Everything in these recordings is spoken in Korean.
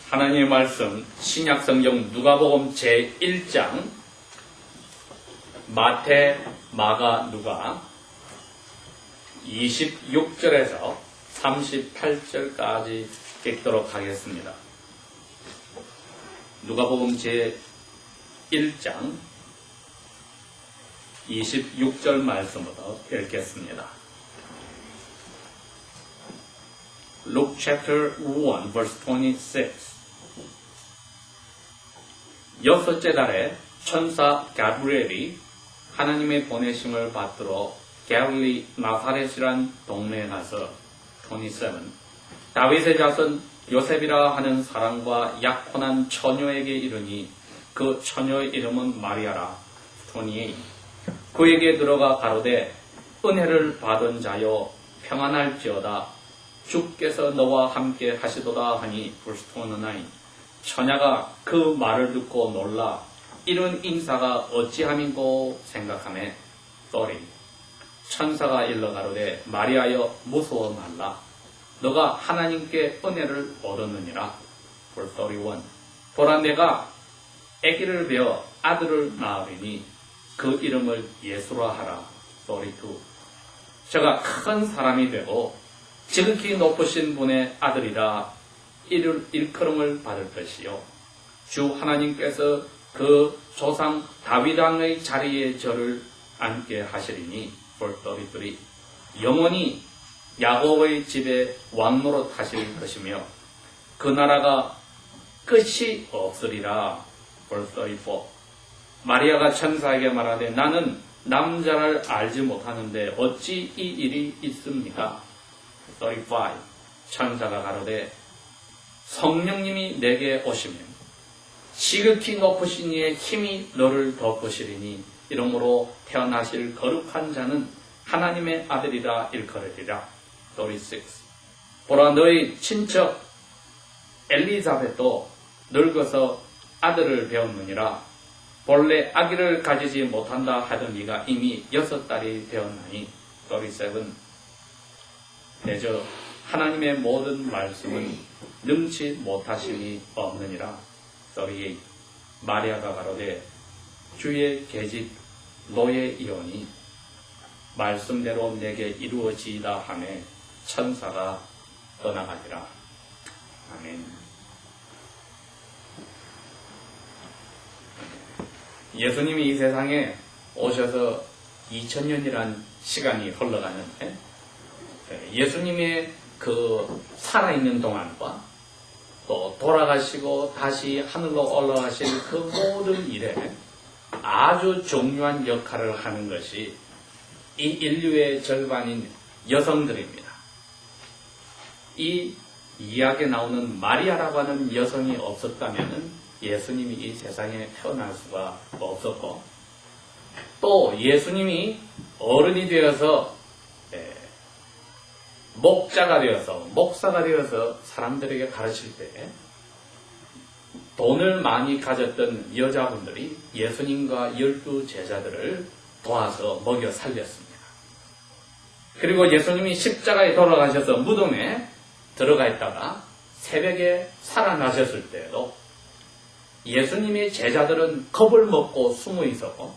하나님의 말씀 신약성경 누가복음 제1장 마태, 마가, 누가 26절에서 38절까지 읽도록 하겠습니다. 누가복음 제1장 26절 말씀부터 읽겠습니다. Luke chapter 1 verse 26. 여섯째 달에 천사 가브리엘이 하나님의 보내심을 받들어 갈릴리 나사렛이란 동네에 가서 27. 다윗의 자손 요셉이라 하는 사람과 약혼한 처녀에게 이르니 그 처녀의 이름은 마리아라. 28. 그에게 들어가 가로되 은혜를 받은 자여 평안할지어다. 주께서 너와 함께 하시도다 하니 verse 29. 처녀가 그 말을 듣고 놀라 이런 인사가 어찌함인고 생각하매 30. 천사가 일러 가로되 마리아여 무서워 말라. 너가 하나님께 은혜를 얻었느니라. verse 31. 보라 내가 아기를 베어 아들을 낳으리니 그 이름을 예수라 하라. 32. 저가 큰 사람이 되고 지극히 높으신 분의 아들이라 일컬음을 받을 것이요 주 하나님께서 그 조상 다윗 왕의 자리에 저를 앉게 하시리니 verse 33. 영원히 야곱의 집에 왕노릇 하실 것이며 그 나라가 끝이 없으리라. verse 34. 마리아가 천사에게 말하되 나는 남자를 알지 못하는데 어찌 이 일이 있습니까? 35. 천사가 가로되 성령님이 내게 오시면 지극히 높으신 이의 힘이 너를 덮으시리니 이러므로 태어나실 거룩한 자는 하나님의 아들이라 일컬으리라. 36. 보라 너의 친척 엘리자벳도 늙어서 아들을 배웠느니라. 본래 아기를 가지지 못한다 하던 이가 이미 6달이 되었나니. 37. 내저 하나님의 모든 말씀은 능치 못하심이 없느니라. 38. 마리아가 가로되 주의 계집 노예이오니 말씀대로 내게 이루어지이다 하며 천사가 떠나가니라. 아멘. 예수님이 이 세상에 오셔서 2000년이란 시간이 흘러가는데 예수님의 그 살아있는 동안과 또 돌아가시고 다시 하늘로 올라가실 그 모든 일에 아주 중요한 역할을 하는 것이 이 인류의 절반인 여성들입니다. 이 이야기에 나오는 마리아라고 하는 여성이 없었다면 예수님이 이 세상에 태어날 수가 없었고 또 예수님이 어른이 되어서 목자가 되어서 목사가 되어서 사람들에게 가르칠 때 돈을 많이 가졌던 여자분들이 예수님과 12 제자들을 도와서 먹여 살렸습니다. 그리고 예수님이 십자가에 돌아가셔서 무덤에 들어가 있다가 새벽에 살아나셨을 때에도 예수님의 제자들은 겁을 먹고 숨어 있었고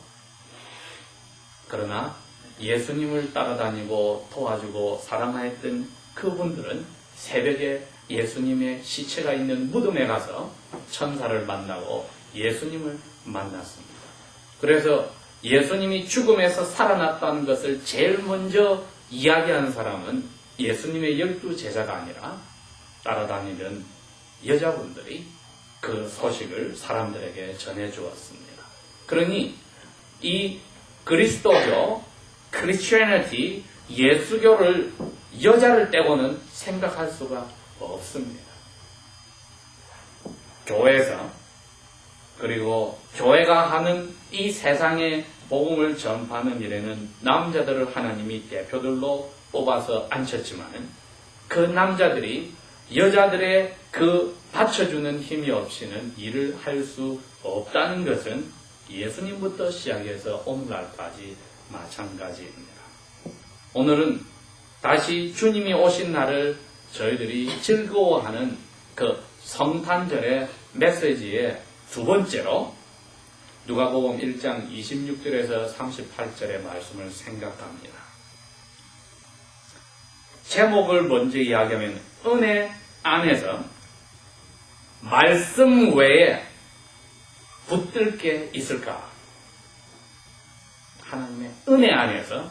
그러나 예수님을 따라다니고 도와주고 사랑하였던 그분들은 새벽에 예수님의 시체가 있는 무덤에 가서 천사를 만나고 예수님을 만났습니다. 그래서 예수님이 죽음에서 살아났다는 것을 제일 먼저 이야기하는 사람은 예수님의 12 제자가 아니라 따라다니는 여자분들이 그 소식을 사람들에게 전해주었습니다. 그러니 이 그리스도교 크리스티애니티 예수교를 여자를 떼고는 생각할 수가 없습니다. 교회에서 그리고 교회가 하는 이 세상의 복음을 전파하는 일에는 남자들을 하나님이 대표들로 뽑아서 앉혔지만 그 남자들이 여자들의 그 받쳐주는 힘이 없이는 일을 할 수 없다는 것은 예수님부터 시작해서 오늘날까지 마찬가지입니다. 오늘은 다시 주님이 오신 날을 저희들이 즐거워하는 그 성탄절의 메시지의 두 번째로 누가복음 1장 26절에서 38절의 말씀을 생각합니다. 제목을 먼저 이야기하면 은혜 안에서 말씀 외에 붙들 게 있을까? 하나님의 은혜 안에서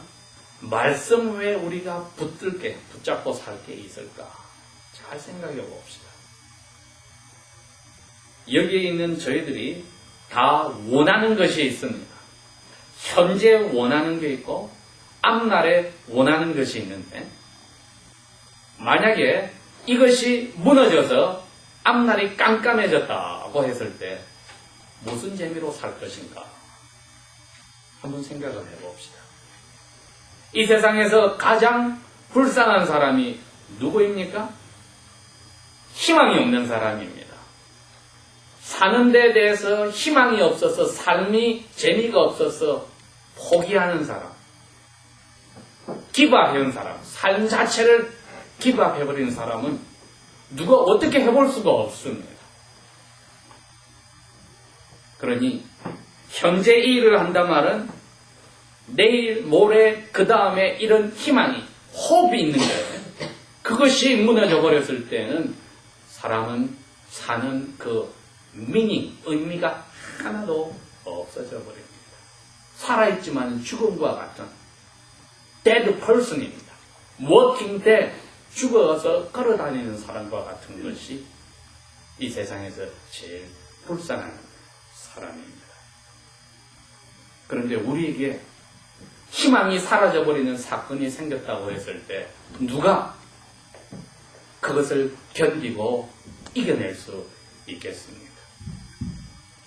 말씀 외에 우리가 붙잡고 살 게 있을까? 잘 생각해 봅시다. 여기에 있는 저희들이 다 원하는 것이 있습니다. 현재 원하는 게 있고 앞날에 원하는 것이 있는데 만약에 이것이 무너져서 앞날이 깜깜해졌다고 했을 때 무슨 재미로 살 것인가? 한번 생각을 해봅시다. 이 세상에서 가장 불쌍한 사람이 누구입니까? 희망이 없는 사람입니다. 사는 데 대해서 희망이 없어서 삶이 재미가 없어서 포기하는 사람, 기밥해온 사람, 삶 자체를 기밥해버린 사람은 누가 어떻게 해볼 수가 없습니다. 그러니 현재 이 일을 한단 말은 내일, 모레, 그 다음에 이런 희망이, 호흡이 있는 거예요. 그것이 무너져 버렸을 때는 사람은 사는 그 의미가 하나도 없어져 버립니다. 살아있지만 죽음과 같은 dead person입니다. working dead, 죽어서 걸어다니는 사람과 같은 것이 이 세상에서 제일 불쌍한 사람입니다. 그런데 우리에게 희망이 사라져버리는 사건이 생겼다고 했을 때 누가 그것을 견디고 이겨낼 수 있겠습니까?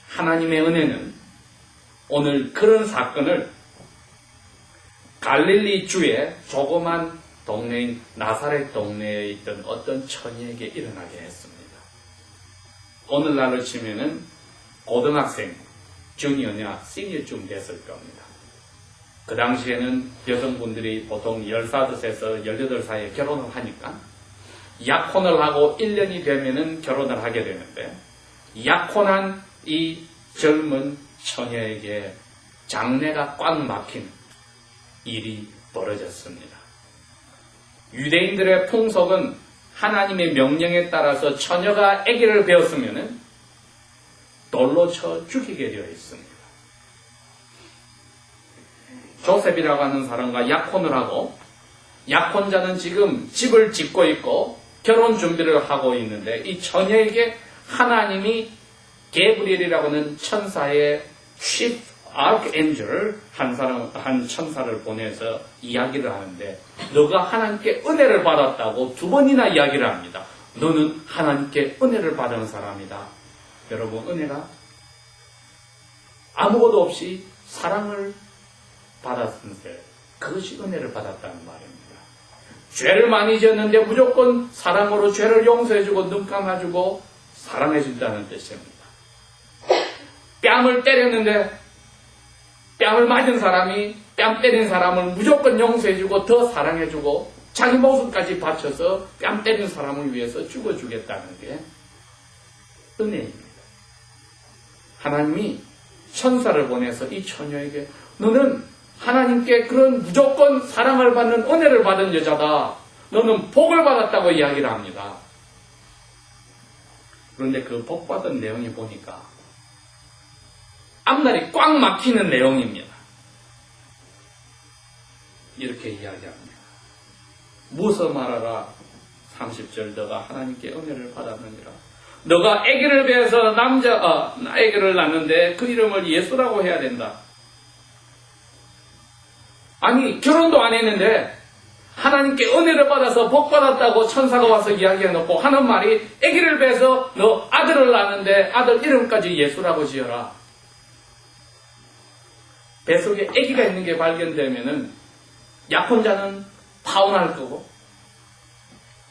하나님의 은혜는 오늘 그런 사건을 갈릴리 주의 조그만 동네인 나사렛 동네에 있던 어떤 처녀에게 일어나게 했습니다. 오늘날로 치면은 고등학생, 주니어냐, 시니어쯤 됐을 겁니다. 그 당시에는 여성분들이 보통 15에서 18사이에 결혼을 하니까 약혼을 하고 1년이 되면은 결혼을 하게 되는데 약혼한 이 젊은 처녀에게 장래가 꽉 막힌 일이 벌어졌습니다. 유대인들의 풍속은 하나님의 명령에 따라서 처녀가 아기를 배웠으면 돌로 쳐 죽이게 되어 있습니다. 조셉이라고 하는 사람과 약혼을 하고 약혼자는 지금 집을 짓고 있고 결혼 준비를 하고 있는데 이 처녀에게 하나님이 게브리엘이라고 하는 천사의 chief archangel 한 천사를 보내서 이야기를 하는데 너가 하나님께 은혜를 받았다고 2번이나 이야기를 합니다. 너는 하나님께 은혜를 받은 사람이다. 여러분, 은혜가 아무것도 없이 사랑을 받았는데 그것이 은혜를 받았다는 말입니다. 죄를 많이 지었는데 무조건 사랑으로 죄를 용서해주고 눈 감아주고 사랑해준다는 뜻입니다. 뺨을 때렸는데 뺨을 맞은 사람이 뺨 때린 사람을 무조건 용서해주고 더 사랑해주고 자기 목숨까지 바쳐서 뺨 때린 사람을 위해서 죽어주겠다는 게 은혜입니다. 하나님이 천사를 보내서 이 처녀에게 너는 하나님께 그런 무조건 사랑을 받는 은혜를 받은 여자다. 너는 복을 받았다고 이야기를 합니다. 그런데 그 복 받은 내용이 보니까 앞날이 꽉 막히는 내용입니다. 이렇게 이야기합니다. 무엇을 말하라 30절 너가 하나님께 은혜를 받았느니라. 너가 아기를 배워서 아기를 낳는데 그 이름을 예수라고 해야 된다. 아니 결혼도 안 했는데 하나님께 은혜를 받아서 복 받았다고 천사가 와서 이야기해놓고 하는 말이 아기를 배워서 너 아들을 낳는데 아들 이름까지 예수라고 지어라. 뱃속에 아기가 있는 게 발견되면은 약혼자는 파혼할 거고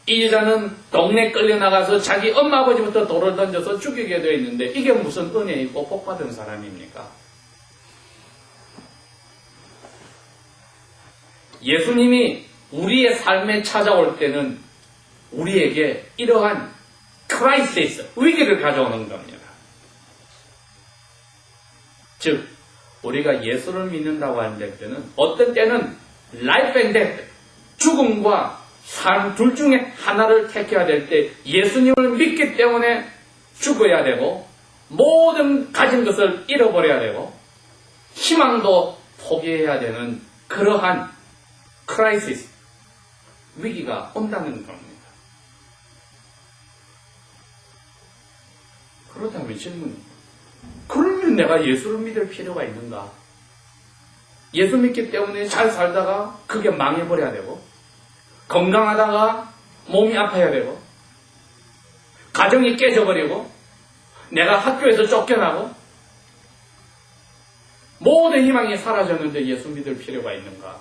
이 여자는 동네 끌려나가서 자기 엄마 아버지부터 돌을 던져서 죽이게 되어 있는데 이게 무슨 은혜이고 복받은 사람입니까? 예수님이 우리의 삶에 찾아올 때는 우리에게 이러한 크라이시스, 위기를 가져오는 겁니다. 즉, 우리가 예수를 믿는다고 하는데 그때는 어떤 때는 life and death, 죽음과 삶 둘 중에 하나를 택해야 될 때 예수님을 믿기 때문에 죽어야 되고 모든 가진 것을 잃어버려야 되고 희망도 포기해야 되는 그러한 크라이시스, 위기가 온다는 겁니다. 그렇다면 질문이, 그러면 내가 예수를 믿을 필요가 있는가? 예수 믿기 때문에 잘 살다가 그게 망해버려야 되고, 건강하다가 몸이 아파야 되고, 가정이 깨져버리고, 내가 학교에서 쫓겨나고, 모든 희망이 사라졌는데 예수 믿을 필요가 있는가?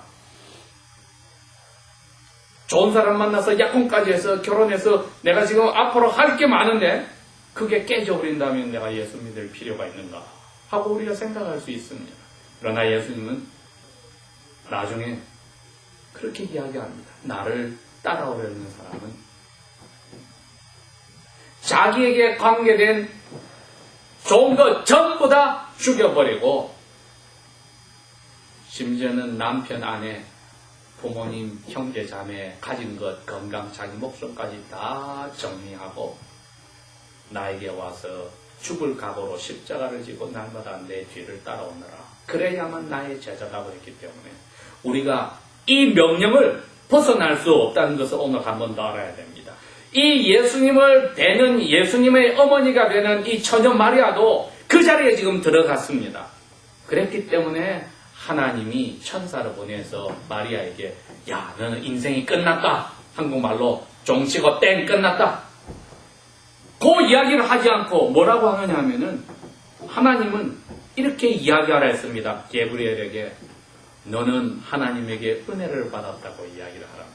좋은 사람 만나서 약혼까지 해서 결혼해서 내가 지금 앞으로 할 게 많은데 그게 깨져버린다면 내가 예수 믿을 필요가 있는가? 하고 우리가 생각할 수 있습니다. 그러나 예수님은 나중에 그렇게 이야기합니다. 나를 따라오려는 사람은 자기에게 관계된 좋은 것 전부 다 죽여버리고 심지어는 남편, 아내, 부모님, 형제, 자매, 가진 것, 건강, 자기 목숨까지 다 정리하고 나에게 와서 죽을 각오로 십자가를 지고 날마다 내 뒤를 따라오느라 그래야만 나의 제자가 그랬기 때문에 우리가 이 명령을 벗어날 수 없다는 것을 오늘 한 번 더 알아야 됩니다. 이 예수님을 뵈는 예수님의 어머니가 되는 이 처녀 마리아도 그 자리에 지금 들어갔습니다. 그랬기 때문에 하나님이 천사를 보내서 마리아에게 야, 너는 인생이 끝났다. 한국말로 종치고 땡 끝났다. 그 이야기를 하지 않고 뭐라고 하느냐 하면은 하나님은 이렇게 이야기하라 했습니다. 게브리엘에게 너는 하나님에게 은혜를 받았다고 이야기를 하랍니다.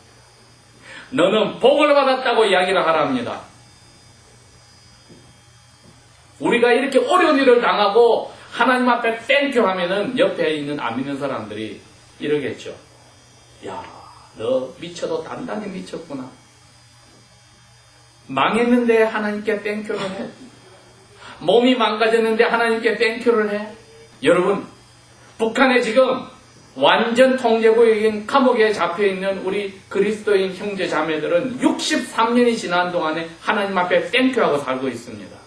너는 복을 받았다고 이야기를 하랍니다. 우리가 이렇게 어려운 일을 당하고 하나님 앞에 땡큐 하면은 옆에 있는 안 믿는 사람들이 이러겠죠. 야, 너 미쳐도 단단히 미쳤구나. 망했는데 하나님께 땡큐를 해. 몸이 망가졌는데 하나님께 땡큐를 해. 여러분, 북한에 지금 완전 통제구역인 감옥에 잡혀있는 우리 그리스도인 형제 자매들은 63년이 지난 동안에 하나님 앞에 땡큐하고 살고 있습니다.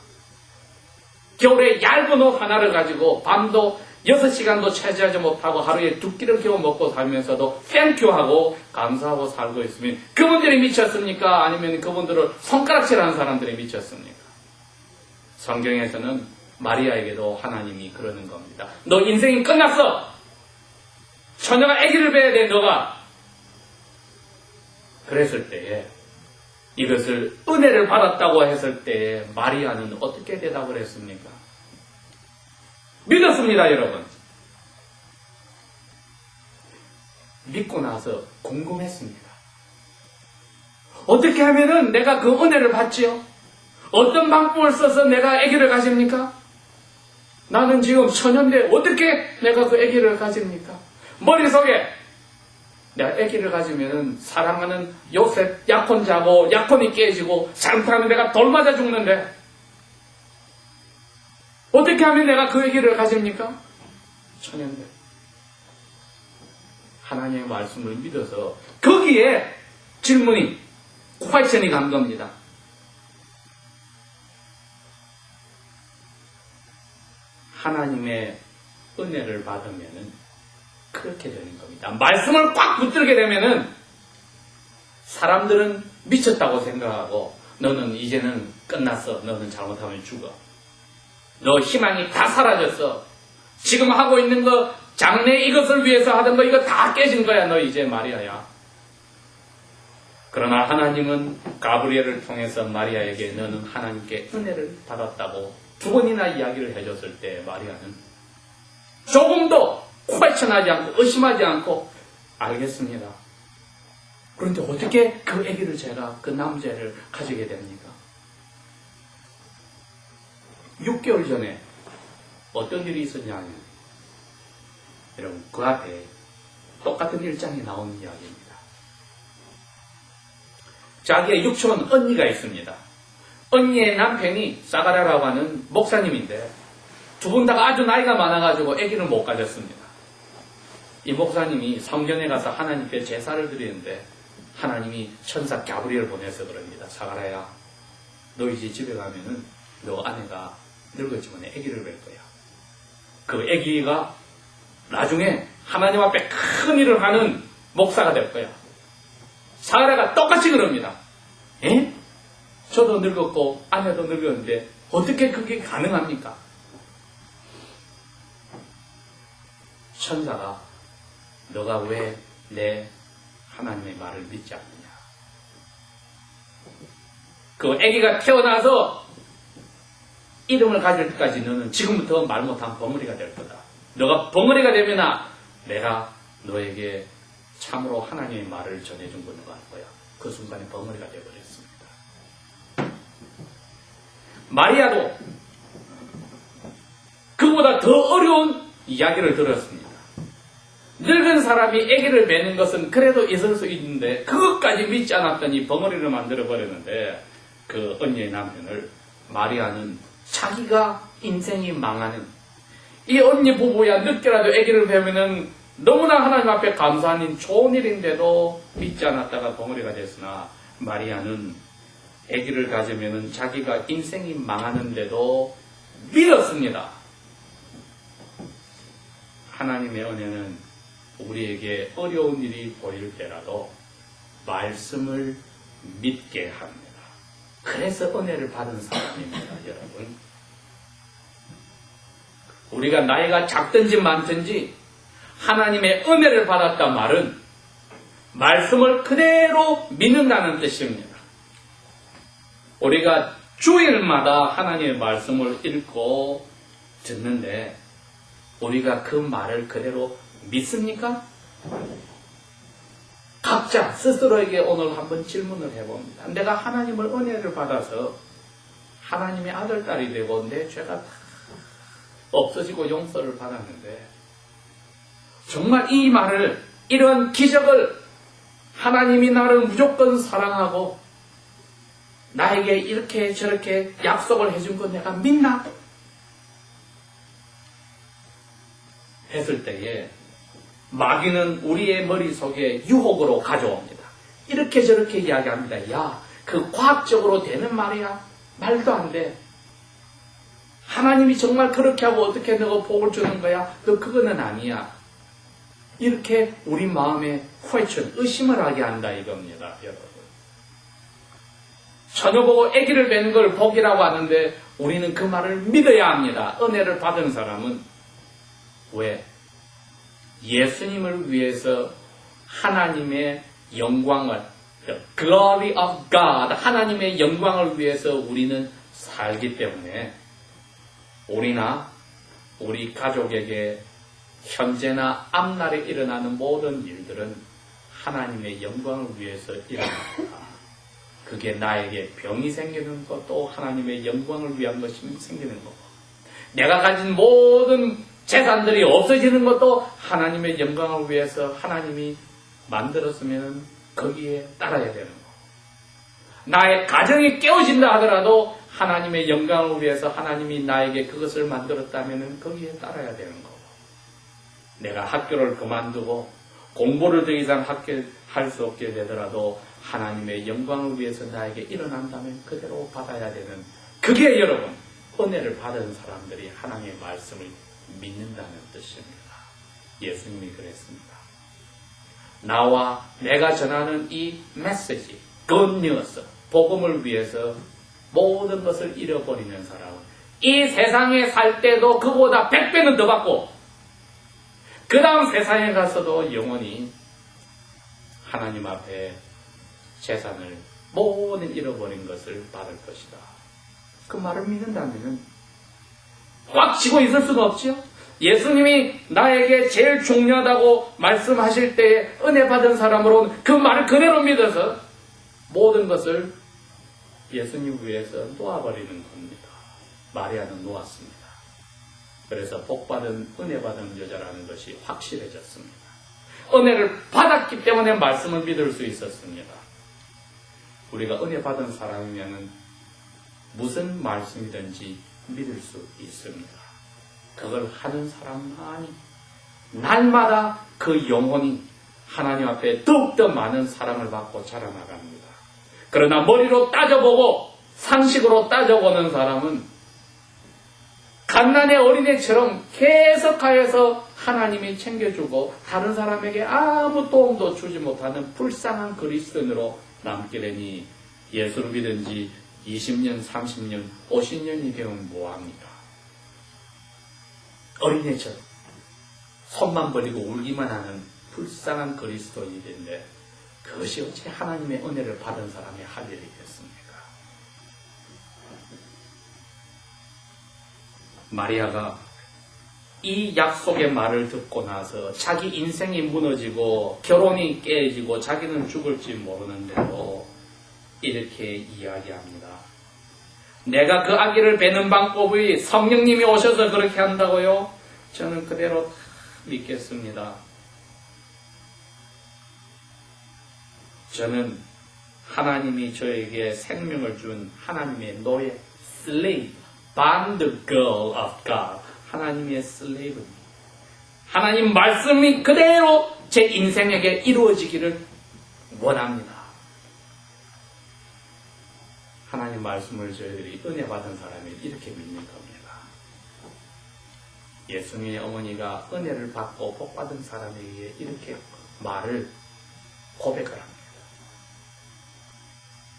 겨울에 얇은 옷 하나를 가지고 밤도 6시간도 차지하지 못하고 하루에 2끼를 겨우 먹고 살면서도 땡큐하고 감사하고 살고 있으면 그분들이 미쳤습니까? 아니면 그분들을 손가락질하는 사람들이 미쳤습니까? 성경에서는 마리아에게도 하나님이 그러는 겁니다. 너 인생이 끝났어. 처녀가 아기를 배야 돼, 너가. 그랬을 때에 이것을 은혜를 받았다고 했을 때에 마리아는 어떻게 대답을 했습니까? 믿었습니다, 여러분. 믿고 나서 궁금했습니다. 어떻게 하면은 내가 그 은혜를 받지요? 어떤 방법을 써서 내가 아기를 가집니까? 나는 지금 처녀인데 어떻게 내가 그 아기를 가집니까? 머릿속에 내가 아기를 가지면 사랑하는 요셉 약혼자고 약혼이 깨지고 잘못하면 내가 돌 맞아 죽는데 어떻게 하면 내가 그 아기를 가집니까? 처녀인데 하나님의 말씀을 믿어서 거기에 질문이 퀘스천이 간 겁니다. 하나님의 은혜를 받으면은 그렇게 되는 겁니다. 말씀을 꽉 붙들게 되면은 사람들은 미쳤다고 생각하고 너는 이제는 끝났어. 너는 잘못하면 죽어. 너 희망이 다 사라졌어. 지금 하고 있는 거 장래 이것을 위해서 하던 거 이거 다 깨진 거야. 너 이제 마리아야. 그러나 하나님은 가브리엘을 통해서 마리아에게 너는 하나님께 은혜를 받았다고 2번이나 이야기를 해줬을 때 마리아는 조금도 퀘스천하지 않고 의심하지 않고 알겠습니다. 그런데 어떻게 그 아기를 제가 그 남자를 가지게 됩니까? 6개월 전에 어떤 일이 있었냐면 여러분 그 앞에 똑같은 일장이 나오는 이야기입니다. 자기의 육촌 언니가 있습니다. 언니의 남편이 사가랴라고 하는 목사님인데 두 분 다가 아주 나이가 많아가지고 아기를 못 가졌습니다. 이 목사님이 성전에 가서 하나님께 제사를 드리는데 하나님이 천사 가브리엘을 보내서 그럽니다. 사가랴야, 너 이제 집에 가면은 너 아내가 늙었지만 아기를 뵐 거야. 그 아기가 나중에 하나님 앞에 큰 일을 하는 목사가 될 거야. 사가랴가 똑같이 그럽니다. 에? 저도 늙었고 아내도 늙었는데 어떻게 그게 가능합니까? 천사가 너가 왜 내 하나님의 말을 믿지 않느냐? 그 아기가 태어나서 이름을 가질 때까지 너는 지금부터 말 못한 벙어리가 될 거다. 너가 벙어리가 되면 내가 너에게 참으로 하나님의 말을 전해준 거는 알 거야. 그 순간에 벙어리가 되어버렸습니다. 마리아도 그보다 더 어려운 이야기를 들었습니다. 늙은 사람이 아기를 뵈는 것은 그래도 있을 수 있는데 그것까지 믿지 않았더니 벙어리를 만들어버렸는데 그 언니의 남편을 마리아는 자기가 인생이 망하는 이 언니 부부야 늦게라도 아기를 뵈면은 너무나 하나님 앞에 감사한 일 좋은 일인데도 믿지 않았다가 벙어리가 됐으나 마리아는 아기를 가지면은 자기가 인생이 망하는데도 믿었습니다. 하나님의 은혜는 우리에게 어려운 일이 보일 때라도 말씀을 믿게 합니다. 그래서 은혜를 받은 사람입니다, 여러분. 우리가 나이가 작든지 많든지 하나님의 은혜를 받았단 말은 말씀을 그대로 믿는다는 뜻입니다. 우리가 주일마다 하나님의 말씀을 읽고 듣는데 우리가 그 말을 그대로 믿습니까? 각자 스스로에게 오늘 한번 질문을 해봅니다. 내가 하나님을 은혜를 받아서 하나님의 아들, 딸이 되고 내 죄가 다 없어지고 용서를 받았는데 정말 이 말을, 이런 기적을 하나님이 나를 무조건 사랑하고 나에게 이렇게 저렇게 약속을 해준 거 내가 믿나? 했을 때에 마귀는 우리의 머릿속에 유혹으로 가져옵니다. 이렇게 저렇게 이야기합니다. 야, 그 과학적으로 되는 말이야? 말도 안 돼. 하나님이 정말 그렇게 하고 어떻게 너가 복을 주는 거야? 너 그거는 아니야. 이렇게 우리 마음에 question, 의심을 하게 한다 이겁니다, 여러분. 처녀 보고 아기를 뵌 걸 복이라고 하는데 우리는 그 말을 믿어야 합니다. 은혜를 받은 사람은. 왜? 예수님을 위해서 하나님의 영광을, glory of God, 하나님의 영광을 위해서 우리는 살기 때문에 우리나 우리 가족에게 현재나 앞날에 일어나는 모든 일들은 하나님의 영광을 위해서 일어납니다. 그게 나에게 병이 생기는 것도 하나님의 영광을 위한 것이 생기는 거고, 내가 가진 모든 재산들이 없어지는 것도 하나님의 영광을 위해서 하나님이 만들었으면 거기에 따라야 되는 거고, 나의 가정이 깨어진다 하더라도 하나님의 영광을 위해서 하나님이 나에게 그것을 만들었다면 거기에 따라야 되는 거고, 내가 학교를 그만두고 공부를 더 이상 할 수 없게 되더라도 하나님의 영광을 위해서 나에게 일어난다면 그대로 받아야 되는, 그게 여러분 은혜를 받은 사람들이 하나님의 말씀을 믿는다는 뜻입니다. 예수님이 그랬습니다. 나와 내가 전하는 이 메시지, good news, 복음을 위해서 모든 것을 잃어버리는 사람은 이 세상에 살 때도 그보다 100배는 더 받고 그 다음 세상에 가서도 영원히 하나님 앞에 재산을 모든 잃어버린 것을 받을 것이다. 그 말을 믿는다면 꽉 쥐고 있을 수가 없죠. 예수님이 나에게 제일 중요하다고 말씀하실 때 은혜 받은 사람으로는 그 말을 그대로 믿어서 모든 것을 예수님 위해서 놓아버리는 겁니다. 마리아는 놓았습니다. 그래서 복받은, 은혜 받은 여자라는 것이 확실해졌습니다. 은혜를 받았기 때문에 말씀을 믿을 수 있었습니다. 우리가 은혜 받은 사람이면 무슨 말씀이든지 믿을 수 있습니다. 그걸 하는 사람만이 날마다 그 영혼이 하나님 앞에 더욱더 많은 사랑을 받고 자라나갑니다. 그러나 머리로 따져보고 상식으로 따져보는 사람은 갓난의 어린애처럼 계속하여서 하나님이 챙겨주고 다른 사람에게 아무 도움도 주지 못하는 불쌍한 그리스도인으로 남게 되니 예수를 믿은 지 20년, 30년, 50년이 되면 뭐합니까? 어린애처럼 손만 벌리고 울기만 하는 불쌍한 그리스도인인데 그것이 어찌 하나님의 은혜를 받은 사람의 할 일이겠습니까? 마리아가 이 약속의 말을 듣고 나서 자기 인생이 무너지고 결혼이 깨지고 자기는 죽을지 모르는데도 이렇게 이야기합니다. 내가 그 아기를 뵈는 방법이 성령님이 오셔서 그렇게 한다고요? 저는 그대로 믿겠습니다. 저는 하나님이 저에게 생명을 준 하나님의 노예, slave, bond girl of God, 하나님의 슬레이브입니다. 하나님 말씀이 그대로 제 인생에게 이루어지기를 원합니다. 하나님 말씀을 저희들이 은혜 받은 사람이 이렇게 믿는 겁니다. 예수님의 어머니가 은혜를 받고 복 받은 사람에게 이렇게 말을 고백을 합니다.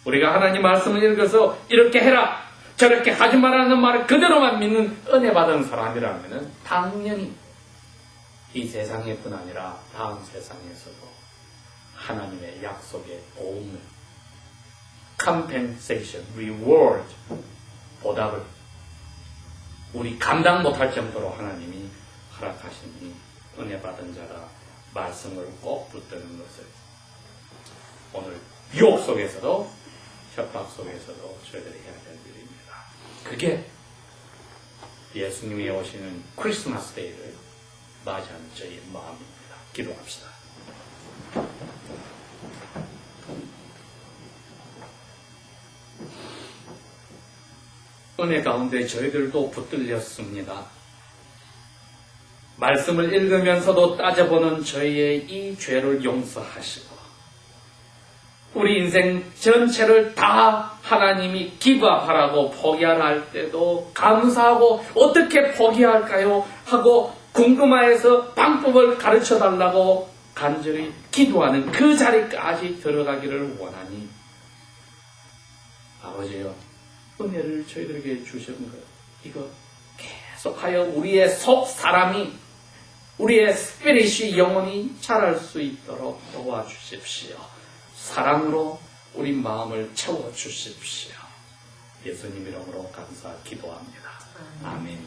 우리가 하나님 말씀을 읽어서 이렇게 해라, 저렇게 하지 말라는 말을 그대로만 믿는 은혜 받은 사람이라면 당연히 이 세상에뿐 아니라 다음 세상에서도 하나님의 약속의 보응을, compensation, reward, 보답을 우리 감당 못할 정도로 하나님이 허락하시니 은혜 받은 자가 말씀을 꼭 붙드는 것을 오늘 유혹 속에서도 협박 속에서도 저희들이 해야 될 일입니다. 그게 예수님이 오시는 크리스마스 데이를 맞이하는 저희의 마음입니다. 기도합시다. 은혜 가운데 저희들도 붙들렸습니다. 말씀을 읽으면서도 따져보는 저희의 이 죄를 용서하시고 우리 인생 전체를 다 하나님이 기브업하라고 포기하라 할 때도 감사하고 어떻게 포기할까요? 하고 궁금해서 방법을 가르쳐달라고 간절히 기도하는 그 자리까지 들어가기를 원하니 아버지여 은혜를 저희들에게 주시는 것 이거 계속하여 우리의 속 사람이 우리의 스피릿이 영혼이 자랄 수 있도록 도와주십시오. 사랑으로 우리 마음을 채워주십시오. 예수님 이름으로 감사 기도합니다. 아멘.